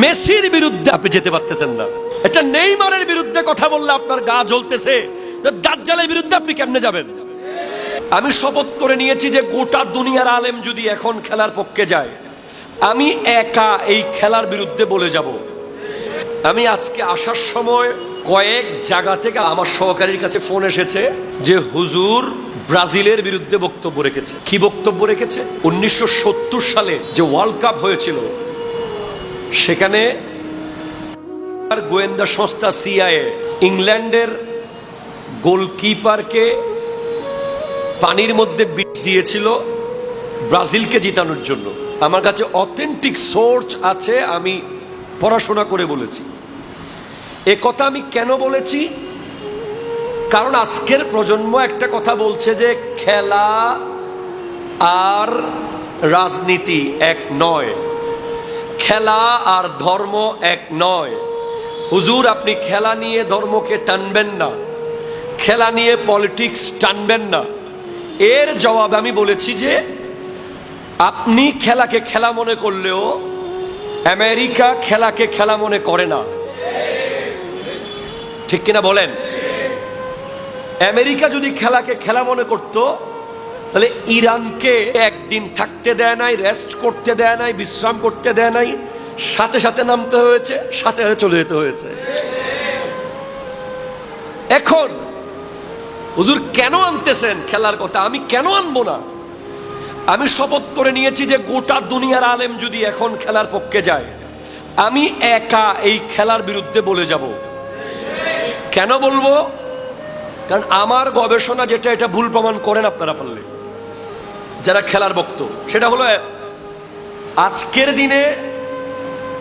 মেসির বিরুদ্ধে আপনি যেতে পারতেছেন না। এটা নেইমারের বিরুদ্ধে কথা বললে আপনার গা জ্বলতেছে, দাজ্জালের বিরুদ্ধে আপনি কেমনে যাবেন? আমি শপথ করে নিয়েছি যে গোটা দুনিয়ার আলেম যদি এখন খেলার পক্ষে যায়, আমি একা এই খেলার বিরুদ্ধে বলে যাব। আমি আজকে আসার সময় কয়েক জায়গা থেকে আমার সহকারীর কাছে ফোন এসেছে যে হুজুর ব্রাজিলের বিরুদ্ধে বক্তব্য রেখেছে। কি বক্তব্য রেখেছে? 1970 সালে যে ওয়ার্ল্ড কাপ হয়েছিল, সেখানে গোয়েন্দা সংস্থা সিআইএ ইংল্যান্ডের গোলকিপারকে পানির মধ্যে বিষ দিয়েছিল ব্রাজিলকে জিতানোর জন্য। আমার কাছে অথেন্টিক সোর্স আছে, আমি পড়াশোনা করে বলেছি। এ কথা আমি কেন বলেছি? কারণ আজকের প্রজন্ম একটা কথা বলছে যে খেলা আর রাজনীতি এক নয়, খেলা আর ধর্ম এক নয়। হুজুর, আপনি খেলা নিয়ে ধর্মকে টানবেন না, খেলা নিয়ে পলিটিক্স টানবেন না। এর জবাব আমি বলেছি যে আপনি খেলাকে খেলা মনে করলেও আমেরিকা খেলাকে খেলা মনে করে না। ঠিক কিনা বলেন? আমেরিকা যদি খেলাকে খেলা মনে করত, তাহলে ইরানকে একদিন থাকতে দেয় নাই, রেস্ট করতে দেয় নাই, বিশ্রাম করতে দেয় নাই, সাথে সাথে নামতে হয়েছে, সাথে সাথে চলে যেতে হয়েছে। এখন হুজুর কেন আনতেছেন খেলার কথা? আমি কেন আনবো না? আমি শপথ করে নিয়েছি যে গোটা দুনিয়ার আলেম যদি এখন খেলার পক্ষে যায়, আমি একা এই খেলার বিরুদ্ধে বলে যাব। কেন বলবো? কারণ আমার গবেষণা যেটা, এটা ভুল প্রমাণ করেন আপনারা পারলে, যারা খেলার ভক্ত। সেটা হলো আজকের দিনে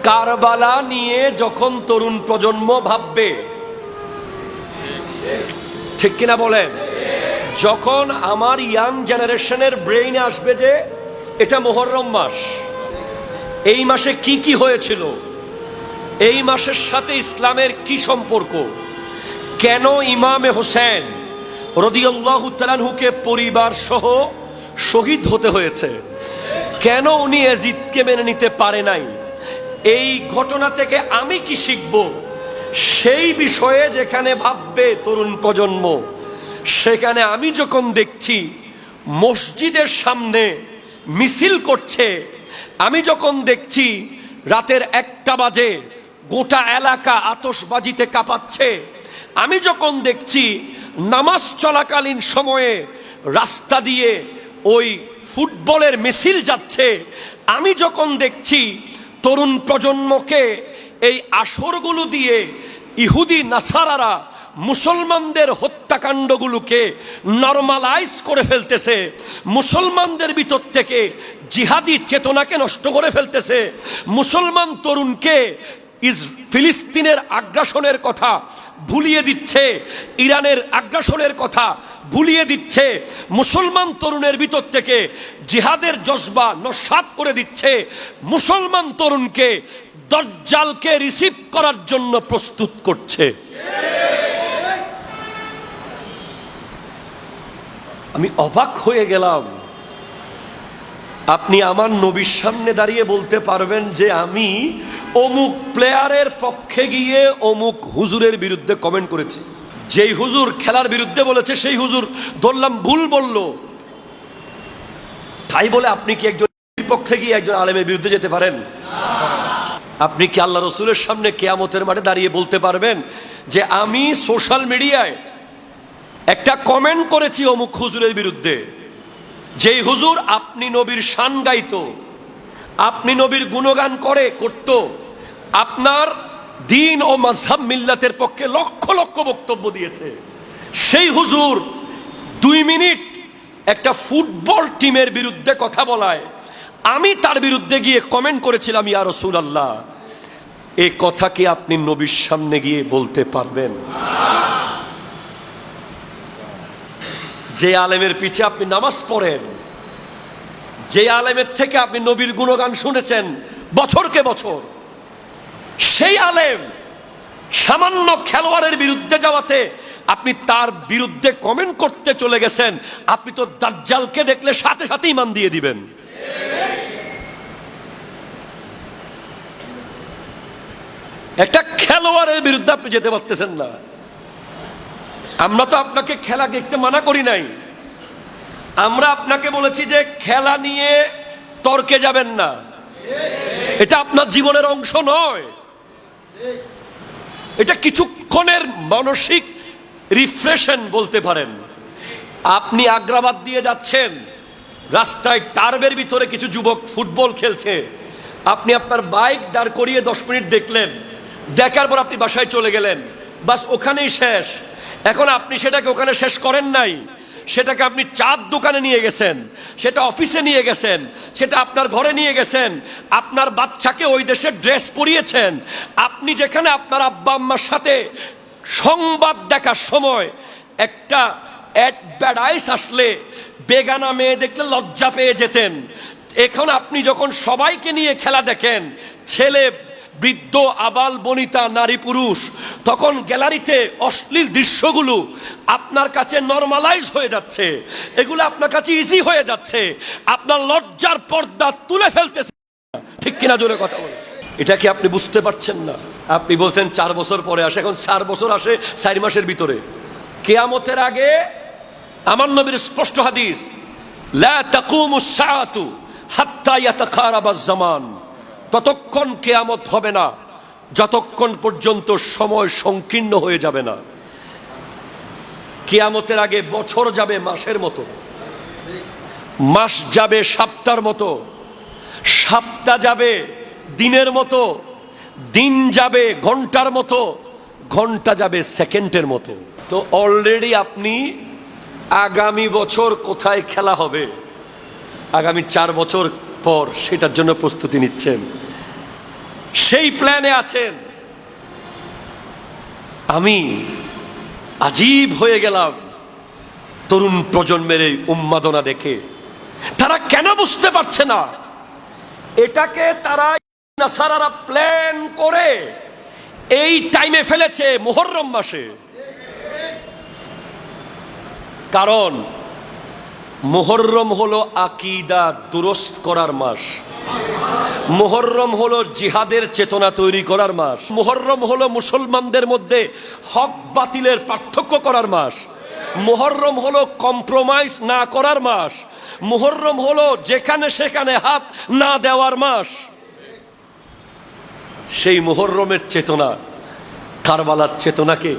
কারবালা নিয়ে যখন তরুণ প্রজন্ম ভাববে, ঠিক কিনা বলেন, যখন আমার ইয়াং জেনারেশনের ব্রেইনে আসবে যে এটা মুহররম মাস, এই মাসে কি কি হয়েছিল, এই মাসের সাথে ইসলামের কি সম্পর্ক, কেন ইমামে হোসেন রাদিয়াল্লাহু তাআলা আনহুকে পরিবার সহ শহীদ হতে হয়েছে, কেন উনি ইয়াজিদকে মেনে নিতে পারে নাই, এই ঘটনা থেকে আমি কি শিখব, সেই বিষয়ে যেখানে ভাববে তরুণ প্রজন্ম, সেখানে আমি যখন দেখছি মসজিদের সামনে মিছিল করছে, আমি যখন দেখছি রাতের 1টা বাজে গোটা এলাকা আতশবাজিতে কাঁপাচ্ছে, আমি যখন দেখছি নামাজ চলাকালীন সময়ে রাস্তা দিয়ে ওই ফুটবলের মিছিল যাচ্ছে, আমি যখন দেখছি তরুণ প্রজন্মকে এই আসরগুলো দিয়ে ইহুদি নাসারারা মুসলমানদের হত্যাকাণ্ডগুলোকে নরমালাইজ করে ফেলতেছে, মুসলমানদের ভিতর থেকে জিহাদি চেতনাকে নষ্ট করে ফেলতেছে, মুসলমান তরুণকে ফিলিস্তিনের আগ্রাসনের কথা ভুলিয়ে দিচ্ছে, ইরানের আগ্রাসনের কথা ভুলিয়ে দিচ্ছে, মুসলমান তরুণের ভিতর থেকে জিহাদের জজবা নস্যাৎ করে দিচ্ছে, মুসলমান তরুণকে দাজ্জালকে রিসিভ করার জন্য প্রস্তুত করছে। আমি অবাক হয়ে গেলাম। আপনি আমার নবীর সামনে দাঁড়িয়ে বলতে পারবেন যে আমি অমুক প্লেয়ারের পক্ষে গিয়ে অমুক হুজুরের বিরুদ্ধে কমেন্ট করেছি, যেই হুজুর খেলার বিরুদ্ধে বলেছে সেই হুজুর ধরলাম ভুল বলল, তাই বলে আপনি কি একজন পক্ষে গিয়ে একজন আলেমের বিরুদ্ধে যেতে পারেন? আপনি কি আল্লাহ রসুলের সামনে কিয়ামতের মাঠে দাঁড়িয়ে বলতে পারবেন যে আমি সোশ্যাল মিডিয়ায় একটা কমেন্ট করেছি অমুক হুজুরের বিরুদ্ধে, যেই হুজুর আপনি নবীর শান গাইতো, আপনি নবীর গুণগান করত, আপনার দিন ও মাযহাব মিল্লাতের পক্ষে লক্ষ লক্ষ বক্তব্য দিয়েছে, সেই হুজুর 2 মিনিট একটা ফুটবল টিমের বিরুদ্ধে কথা বলায় আমি তার বিরুদ্ধে গিয়ে কমেন্ট করেছিলাম ইয়া রাসূলুল্লাহ, এই কথা কি আপনি নবীর সামনে গিয়ে বলতে পারবেন? যে আলেমের পিছে আপনি নামাজ পড়েন, যে আলেমের থেকে আপনি নবীর গুণগান শুনেছেন বছরকে বছর, সেই আলেম সামান্য খেলোয়াড়ের বিরুদ্ধে যাওয়াতে আপনি তার বিরুদ্ধে কমেন্ট করতে চলে গেছেন, আপনি তো দাজ্জালকে দেখলে সাথে সাথে ঈমান দিয়ে দিবেন। একটা খেলোয়াড়ের বিরুদ্ধে আপনি যেতে পারতেছেন না। আমরা তো আপনাকে খেলা দেখতে মানা করি নাই, আমরা আপনাকে বলেছি যে খেলা নিয়ে তর্কে যাবেন না, এটা আপনার জীবনের অংশ নয়। এটা কিছুক্ষণের মানসিক রিফ্রেশন বলতে পারেন। আপনি আগ্রাবাদ দিয়ে যাচ্ছেন, রাস্তায় টার্বের ভিতরে কিছু যুবক ফুটবল খেলছে, আপনি আপনার বাইক দাঁড় করিয়ে 10 মিনিট দেখলেন, দেখার পর আপনি বাসায় চলে গেলেন, বাস ওখানেই শেষ। এখন আপনি সেটাকে ওখানে শেষ করেন নাই, সেটাকে আপনি চার দোকানে নিয়ে গেছেন, সেটা অফিসে নিয়ে গেছেন, সেটা আপনার ঘরে নিয়ে গেছেন, আপনার বাচ্চাকে ওই দেশের ড্রেস পরিয়েছেন। আপনি যেখানে আপনার আব্বা আম্মার সাথে সংবাদ দেখার সময় একটা অ্যাডভার্টাইজ আসলে বেগানা মেয়ে দেখলে লজ্জা পেয়ে যেতেন, এখন আপনি যখন সবাইকে নিয়ে খেলা দেখেন, ছেলে বৃদ্ধ আবাল বনিতা নারী পুরুষ, তখন গ্যালারিতে অশ্লীল দৃশ্যগুলো আপনার কাছে নরমালাইজ হয়ে যাচ্ছে, এগুলো আপনার কাছে ইজি হয়ে যাচ্ছে, আপনার লজ্জার পর্দা তুলে ফেলতেছে। ঠিক কিনা জোরে কথা বলে? এটা কি আপনি বুঝতে পারছেন না? আপনি বলছেন 4 বছর পরে আসে, এখন 4 বছর আসে 4 মাসের ভিতরে। কিয়ামতের আগে আমার নবীর স্পষ্ট হাদিস, লা তাকুমুস সাআতু হাত্তা ইয়াতাকারাবাজ জামান, ততক্ষণ কিয়ামত হবে না যতক্ষণ পর্যন্ত সময় সংকীর্ণ হয়ে যাবে না। কিয়ামতের আগে বছর যাবে মাসের মতো, মাস যাবে সপ্তাহের মতো, সপ্তাহ যাবে দিনের মতো, দিন যাবে ঘন্টার মতো, ঘন্টা যাবে সেকেন্ডের মতো। তো অলরেডি আপনি আগামী বছর কোথায় খেলা হবে, আগামী 4 বছর পর সেটার জন্য প্রস্তুতি নিচ্ছেন, সেই প্ল্যানে আছেন। আমি আজীব হয়ে গেলাম তরুণ প্রজন্মের এই উন্মাদনা দেখে। তারা কেন বুঝতে পারছে না? এটাকে তারা নাসারারা প্ল্যান করে এই টাইমে ফেলেছে, মুহররম মাসে। কারণ মুহররম হলো আকীদা দুরস্ত করার মাস, মুহররম হলো জিহাদের চেতনা তৈরি করার মাস, মুহররম হলো মুসলমানদের মধ্যে হক বাতিলের পার্থক্য করার মাস, মুহররম হলো কম্প্রোমাইজ না করার মাস, মুহররম হলো যেখানে সেখানে হাত না দেওয়ার মাস। সেই মুহররমের চেতনা কারবালার চেতনাকে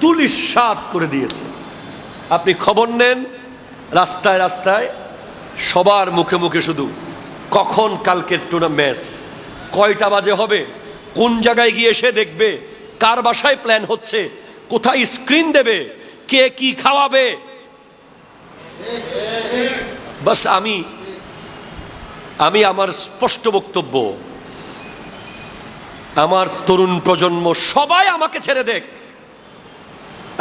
ধূলিসাৎ করে দিয়েছে। আপনি খবর নেন, রাস্তায় রাস্তায় সবার মুখে মুখে শুধু কখন কালকের ম্যাচ, কয়টা বাজে হবে, কোন জায়গায় গিয়ে এসে দেখবে, কার বাসায় প্ল্যান হচ্ছে, কোথায় স্ক্রিন দেবে, কে কি খাওয়াবে। বাস আমি আমার স্পষ্ট বক্তব্য, আমার তরুণ প্রজন্ম সবাই আমাকে ছেড়ে দেখ,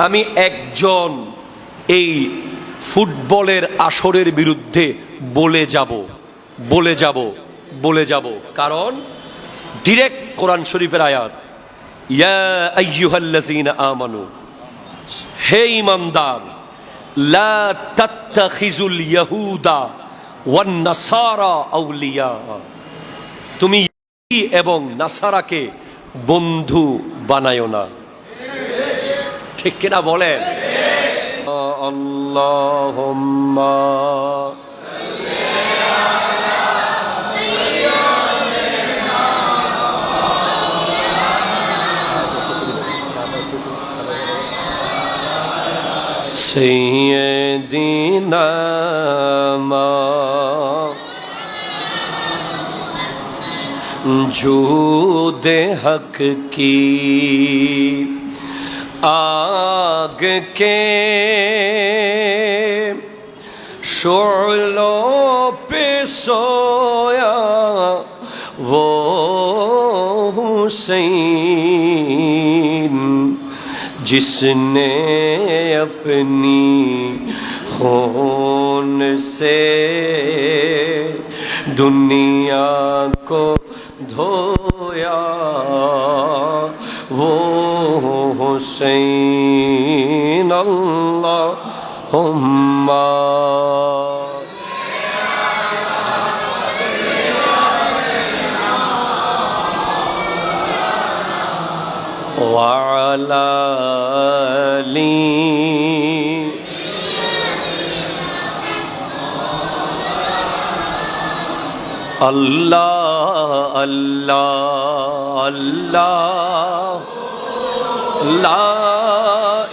আমি একজন এই ফুটবলের আসরের বিরুদ্ধে বলে যাব। কারণ ডিরেক্ট কোরআন শরীফের আয়াত, ইয়া আইয়ুহাল্লাযীনা আমানু, হে ঈমানদার, লা তাত্তাখিজুল ইয়াহুদা ওয়ান নাসারা আউলিয়া, তুমি ইহুদি এবং নাসারাকে বন্ধু বানায়ো না। ঠিক কিনা বলেন? আল্লাহুম্মা सैयदीना जूदे हक की आग के शोलों पे सोया वो हुसैन, जिसने अपनी खून से दुनिया को धोया वो हुसैन। अल्लाहुम्मा وعلى آله اللہ اللہ اللہ لا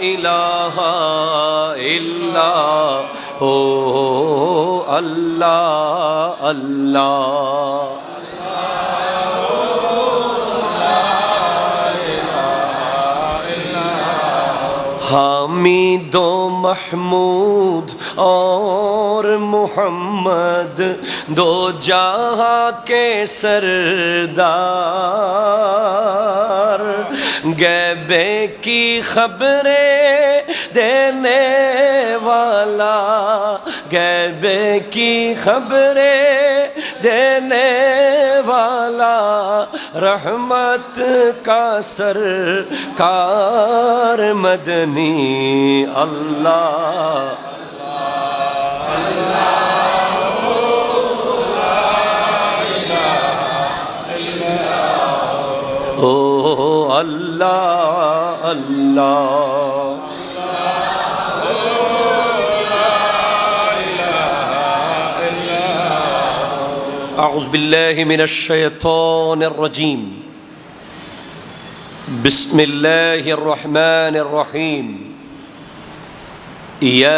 الہ الا ہو اللہ اللہ حامد و محمود اور محمد دو جہاں کے سردار غیبے کی خبریں دینے والا غیبے کی خبریں دینے والا رحمت کا سرکار مدنی اللہ او اللہ اللہ اعوذ باللہ من الشیطان الرجیم بسم اللہ الرحمن الرحیم یا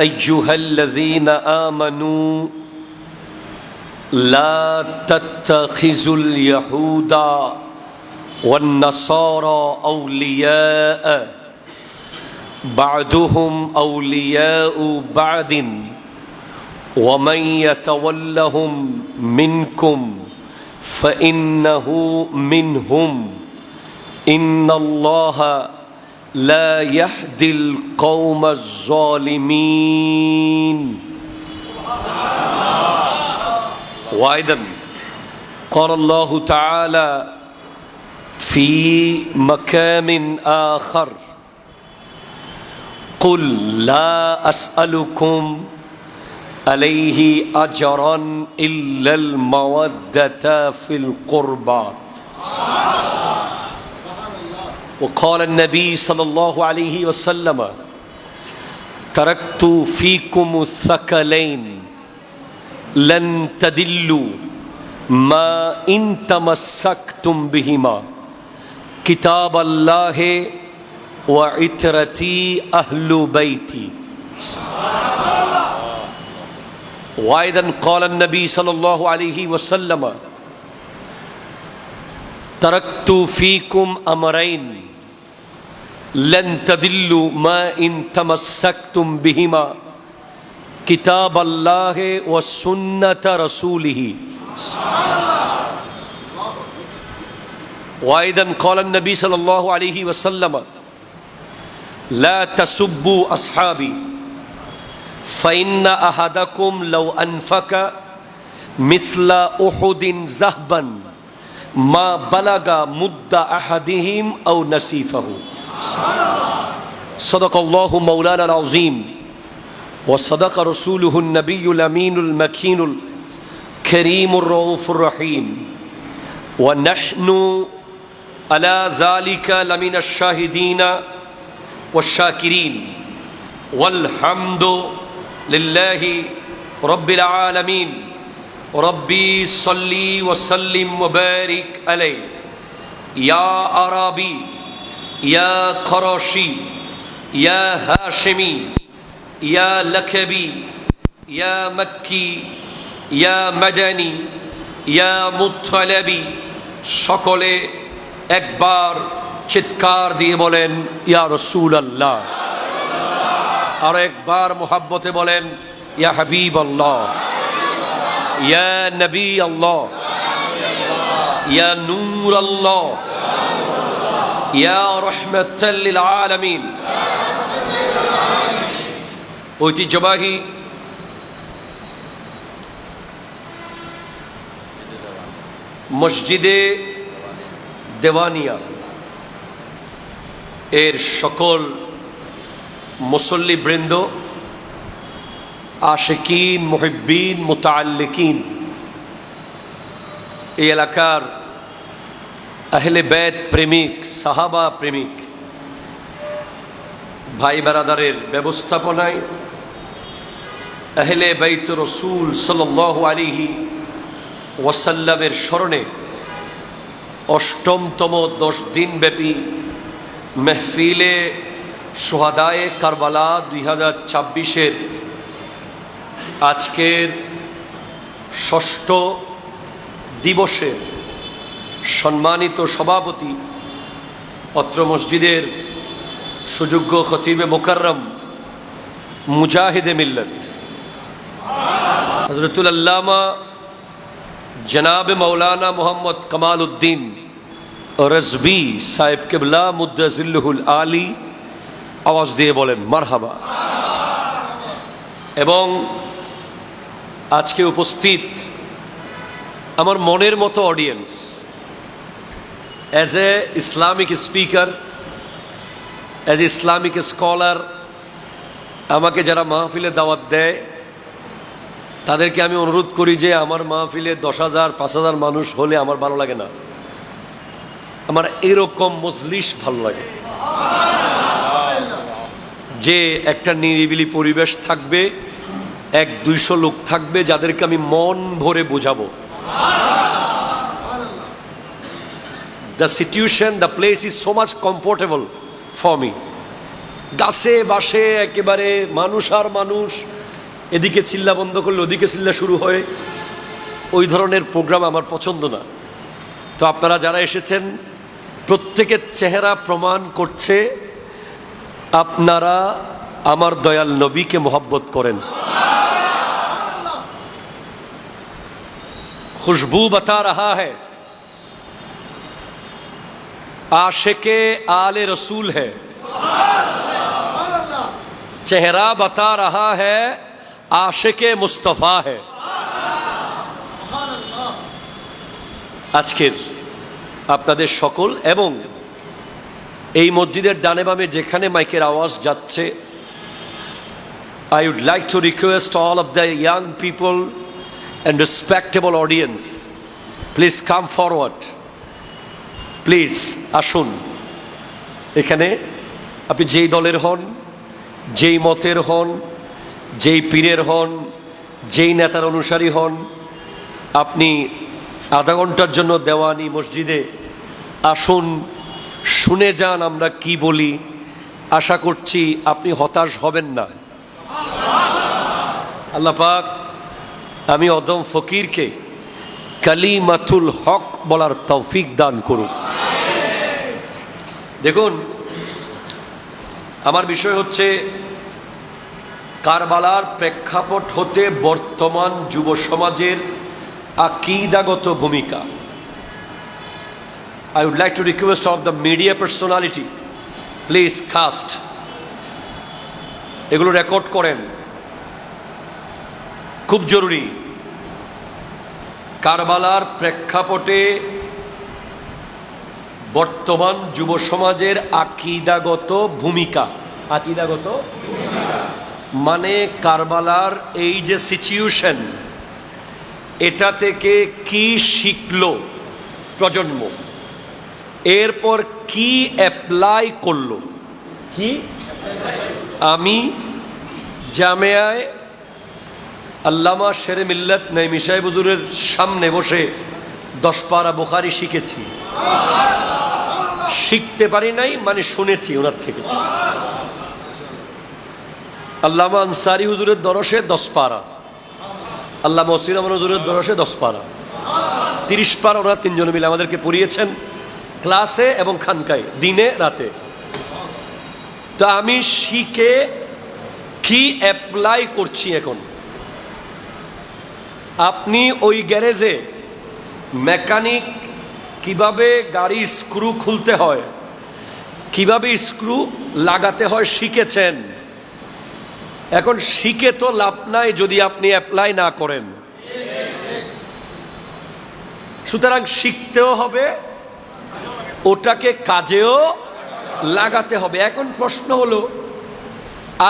ایہا الذین آمنوا لا تتخذوا اليہود والنصارى اولیاء بعضهم اولیاء بعض ومن يتولهم منكم فإنه منهم إن الله لا يهدي القوم الظالمين وأيضا قال الله تعالى في مكان آخر قل لا أسألكم عليه أجرا إلا المودة في القربى وقال النبي صلى الله عليه وسلم تركت فيكم الثقلين لن تضلوا ما إن تمسكتم بهما كتاب الله وعترتي أهل بيتي وأيضا قال النبي صلى الله عليه وسلم تركت فيكم أمرين لن تضلوا ما إن تمسكتم بهما كتاب الله وسنة رسوله وأيضا قال النبي صلى الله عليه وسلم لا تسبوا أصحابي فإن أحدكم لو أنفق مثل أحد ذهبا ما بلغ مد أحدهم أو نصيفه صدق الله مولانا العظيم وصدق رسوله النبي الأمين المكين الكريم الرؤوف الرحيم ونحن على ذلك لمن الشاهدين والشاكرين والحمد لله رب العالمين ربي صلي وسلم وبارك عليه يا عربي يا قرشي يا هاشمي يا لكبي يا مكي يا مدني يا مطلبي সকলে একবার চিৎকার দিয়ে বলেন ইয়া রাসূলুল্লাহ আর একবার মোহাব্বতে বলেন ইয়া হাবিবাল্লাহ ইয়া নবী আল্লাহ ইয়া নূর আল্লাহ ইয়া রাহমাতাল লিল আলামিন ঐতিহ্যবাহী মসজিদে দেওয়ানিয়া এর সকল মুসল্লি বৃন্দ আশিকিন মুহিব্বিন মুতাআল্লিকিন এই এলাকার আহলে বেত প্রেমিক, সাহাবা প্রেমিক ভাই বেরাদারের ব্যবস্থাপনায় আহলে বাইত রসুল সাল্লাল্লাহু আলাইহি ওয়াসাল্লামের স্মরণে অষ্টমতম 10 দিনব্যাপী মেহফিলে শুহাদায়ে কারবালা 2026-এর আজকের ষষ্ঠ দিবসের সম্মানিত সভাপতি অত্র মসজিদের সুযোগ্য খতিবে মুকাররম মুজাহিদে মিল্লত হযরতুল আল্লামা জনাব মৌলানা মোহাম্মদ কামাল উদ্দিন রাজবি সাহেব কিবলা মুদ্দাজিল্লুহুল আলী, আওয়াজ দিয়ে বলেন মারহাবা। এবং আজকে উপস্থিত আমার মনের মতো audience, as a Islamic speaker, as a Islamic scholar, আমাকে যারা মাহফিলে দাওয়াত দেয় তাদেরকে আমি অনুরোধ করি যে আমার মাহফিলে 10,000 5,000 মানুষ হলে আমার ভালো লাগে না, আমার এরকম মজলিস ভালো লাগে, যে একটা নিরিবিলি পরিবেশ থাকবে, 100-200 লোক থাকবে যাদেরকে আমি মন ভরে বোঝাবো। The situation, the place is so much comfortable for me. গাছে বাসে একেবারে মানুষ আর মানুষ, এদিকে চিল্লা বন্ধ করলে ওদিকে চিল্লা শুরু হয়, ওই ধরনের প্রোগ্রাম আমার পছন্দ না। তো আপনারা যারা এসেছেন প্রত্যেকের চেহারা প্রমাণ করছে আপনারা আমার দয়াল নবীকে মোহাব্বত করেন। खुशबू बता रहा है आशिके आले रसूल है, चेहरा बता रहा है आशिके मुस्तफा है। আজকের আপনাদের সকল এবং এই মসজিদের ডানে বামে যেখানে মাইকের আওয়াজ যাচ্ছে, I would like to request all of the young people and respectable audience, please come forward, please আসুন। এখানে আপনি যেই দলের হন, যেই মতের হন, যেই পীরের হন, যেই নেতার অনুসারী হন, আপনি আধা ঘন্টার জন্য দেওয়ানি মসজিদে আসুন, শুনে যান আমরা কি বলি। আশা করছি আপনি হতাশ হবেন না। আল্লাহ পাক আমি অদম ফকিরকে কালিমাতুল হক বলার তৌফিক দান করুন। দেখুন, আমার বিষয় হচ্ছে কারবালার প্রেক্ষাপট হতে বর্তমান যুব সমাজের আকীদাগত ভূমিকা। I would like to request of the media personality, please cast, এগুলো রেকর্ড করেন, খুব জরুরি। কারবালার প্রেক্ষাপটে বর্তমান যুব সমাজের আকীদাগত ভূমিকা। আকীদাগত মানে কারবালার এই যে সিচুয়েশন, এটা থেকে কি শিখলো প্রজন্ম, এরপর কি অ্যাপ্লাই করলো। কি আমি জামিয়ায় আল্লামা শেরে মিল্লাত নাইমি সাহেব হুজুরের সামনে বসে 10 পারা বুখারী শিখেছি, শিখতে পারি নাই মানে শুনেছি ওনার থেকে। আল্লামা আনসারী হুজুরের দরসে 10 পারা, আল্লামা ওসির রহমান হুজুরের দরসে 10 পারা, 30 পারা ওনারা 3 জন মিলে আমাদেরকে পড়িয়েছেন ক্লাসে এবং খানকায়, দিনে রাতে। তো আমি শিখে কি অ্যাপ্লাই করছি এখন। আপনি ওই গ্যারেজে মেকানিক কিভাবে গাড়ি স্ক্রু খুলতে হয়, কিভাবে স্ক্রু লাগাতে হয় শিখেছেন। এখন শিখে তো লাভ নাই যদি আপনি অ্যাপ্লাই না করেন। সুতরাং শিখতেও হবে, ওটাকে কাজেও লাগাতে হবে। এখন প্রশ্ন হলো,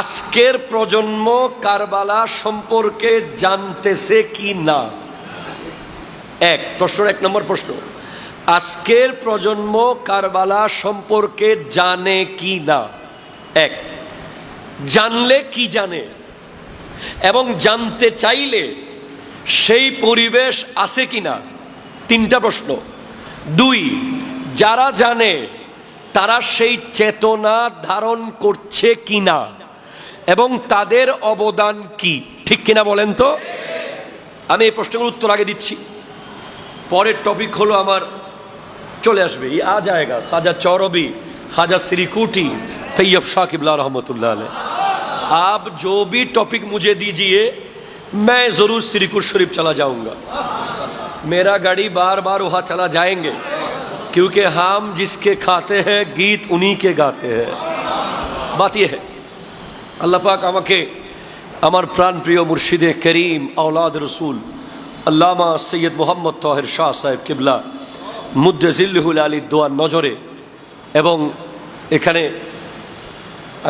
আজকের প্রজন্ম কারবালা সম্পর্কে জানতেছে কি না? এক নম্বর প্রশ্ন, আজকের প্রজন্ম কারবালা সম্পর্কে জানে কি না? এক, জানলে কি জানে এবং জানতে চাইলে সেই পরিবেশ আছে কিনা? তিনটা প্রশ্ন। দুই, যারা জানে তারা সেই চেতনা ধারণ করছে কিনা এবং তাদের অবদান কি? ঠিক কিনা বলেন তো? আমি এই প্রশ্নগুলোর উত্তর আগে দিচ্ছি, পরের टॉपिक হলো আমার চলে আসবে, आ जाएगा ख्वाजा चौरबी, ख्वाजा सिरिकुटी, तैयब शाह किबला रहमतुल्लाह अलैह। आप जो भी टॉपिक मुझे दीजिए मैं ज़रूर सिरिकुट शरीफ चला जाऊंगा। मेरा गाड़ी बार बार वहाँ चला जाएंगे, क्योंकि हम जिसके खाते हैं गीत उन्हीं के गाते हैं। बात यह है, अल्लाह पाक আমাকে আমার প্রাণপ্রিয় মুর্শিদে করিম औलाद रसूल আল্লামা সৈয়দ মোহাম্মদ তাহের শাহ সাহেব কিবলা মুদ্দেজিল্লুহুল আলী দোয়ার নজরে এবং এখানে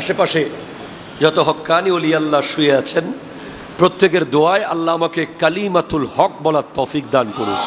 আশেপাশে যত হক্কানি ওলি আল্লাহ শুয়ে আছেন প্রত্যেকের দোয়ায় আল্লাহ আমাকে কালিমাতুল হক বলার তৌফিক দান করুন।